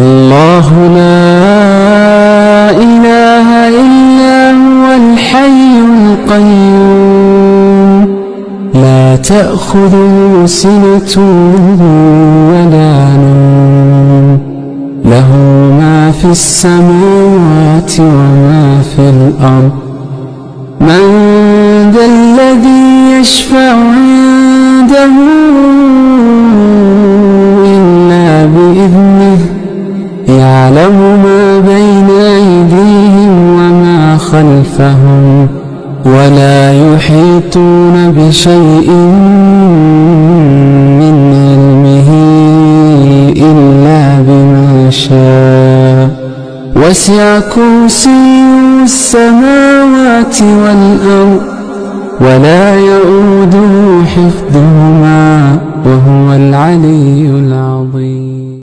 الله لا إله إلا هو الحي القيوم لا تأخذه سنة ولا نوم له ما في السماوات وما في الأرض من ذا الذي يشفع عنده إلا بإذنه يعلم ما بين أيديهم وما خلفهم ولا يحيطون بشيء من علمه إلا بما شاء وسع كرسيه السماوات والأرض ولا يؤوده حفظهما وهو العلي العظيم.